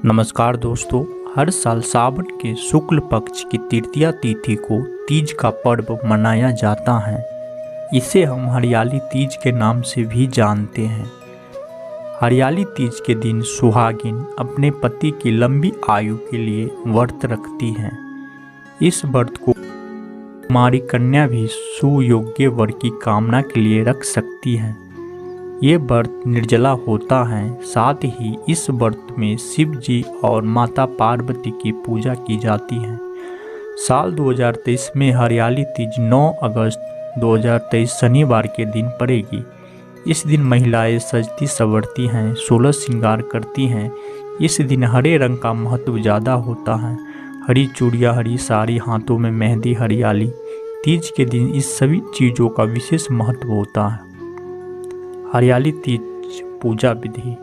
नमस्कार दोस्तों। हर साल सावन के शुक्ल पक्ष की तृतीया तिथि को तीज का पर्व मनाया जाता है। इसे हम हरियाली तीज के नाम से भी जानते हैं। हरियाली तीज के दिन सुहागिन अपने पति की लंबी आयु के लिए व्रत रखती हैं। इस व्रत को कुमारी कन्या भी सुयोग्य वर की कामना के लिए रख सकती है। ये व्रत निर्जला होता है। साथ ही इस व्रत में शिव जी और माता पार्वती की पूजा की जाती है। साल 2023 में हरियाली तीज 9 अगस्त 2023 शनिवार के दिन पड़ेगी। इस दिन महिलाएं सजती संवरती हैं, 16 श्रृंगार करती हैं। इस दिन हरे रंग का महत्व ज़्यादा होता है। हरी चूड़ियाँ, हरी साड़ी, हाथों में मेहंदी, हरियाली। तीज के दिन इस सभी चीज़ों का विशेष महत्व होता है। हरियाली तीज पूजा विधि।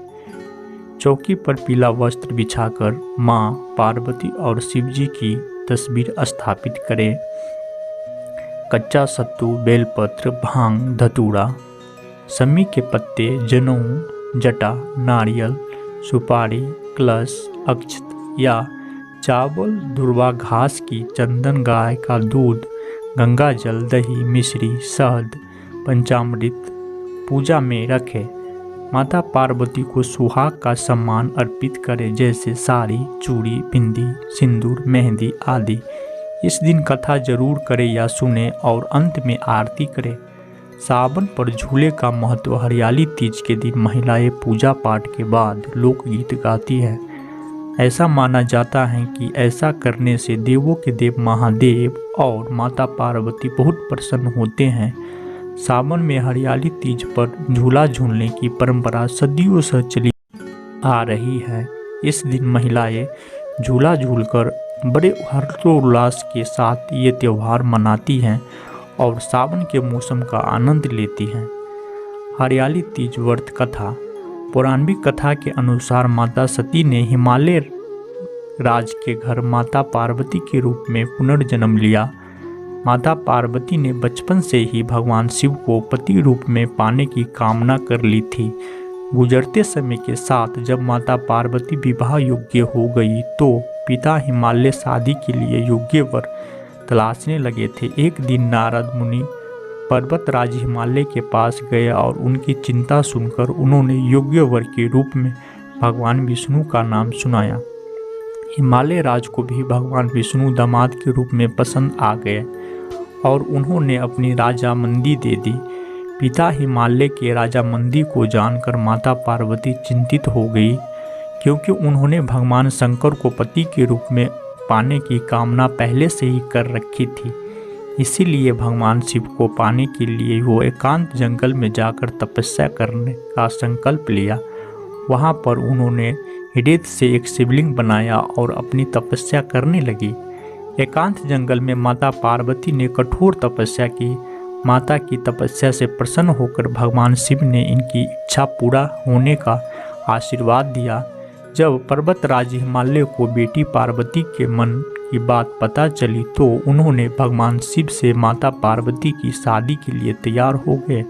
चौकी पर पीला वस्त्र बिछाकर मां पार्वती और शिव जी की तस्वीर स्थापित करें। कच्चा सत्तू, बेलपत्र, भांग, धतूरा, समी के पत्ते, जनेऊ, जटा, नारियल, सुपारी, कलश, अक्षत या चावल, दुर्वा घास की, चंदन, गाय का दूध, गंगा जल, दही, मिश्री, शहद, पंचामृत पूजा में रखें। माता पार्वती को सुहाग का सम्मान अर्पित करें, जैसे साड़ी, चूड़ी, बिंदी, सिंदूर, मेहंदी आदि। इस दिन कथा जरूर करें या सुने और अंत में आरती करें। सावन पर झूले का महत्व। हरियाली तीज के दिन महिलाएं पूजा पाठ के बाद लोकगीत गाती है। ऐसा माना जाता है कि ऐसा करने से देवों के देव महादेव और माता पार्वती बहुत प्रसन्न होते हैं। सावन में हरियाली तीज पर झूला झूलने की परंपरा सदियों से चली आ रही है। इस दिन महिलाएं झूला झूलकर बड़े हर्षोल्लास के साथ ये त्यौहार मनाती हैं और सावन के मौसम का आनंद लेती हैं। हरियाली तीज व्रत कथा। पौराणिक कथा के अनुसार माता सती ने हिमालय राज के घर माता पार्वती के रूप में पुनर्जन्म लिया। माता पार्वती ने बचपन से ही भगवान शिव को पति रूप में पाने की कामना कर ली थी। गुजरते समय के साथ जब माता पार्वती विवाह योग्य हो गई तो पिता हिमालय शादी के लिए योग्य वर तलाशने लगे थे। एक दिन नारद मुनि पर्वतराज हिमालय के पास गए और उनकी चिंता सुनकर उन्होंने योग्य वर के रूप में भगवान विष्णु का नाम सुनाया। हिमालय राज को भी भगवान विष्णु दामाद के रूप में पसंद आ गए और उन्होंने अपनी राजामंदी दे दी। पिता हिमालय के राजामंदी को जानकर माता पार्वती चिंतित हो गई, क्योंकि उन्होंने भगवान शंकर को पति के रूप में पाने की कामना पहले से ही कर रखी थी। इसीलिए भगवान शिव को पाने के लिए वो एकांत जंगल में जाकर तपस्या करने का संकल्प लिया। वहाँ पर उन्होंने रेत से एक शिवलिंग बनाया और अपनी तपस्या करने लगी। एकांत जंगल में माता पार्वती ने कठोर तपस्या की। माता की तपस्या से प्रसन्न होकर भगवान शिव ने इनकी इच्छा पूरा होने का आशीर्वाद दिया। जब पर्वतराज हिमालय को बेटी पार्वती के मन की बात पता चली तो उन्होंने भगवान शिव से माता पार्वती की शादी के लिए तैयार हो गए,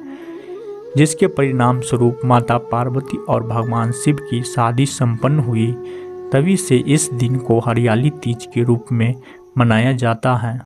जिसके परिणाम स्वरूप माता पार्वती और भगवान शिव की शादी संपन्न हुई। तभी से इस दिन को हरियाली तीज के रूप में मनाया जाता है।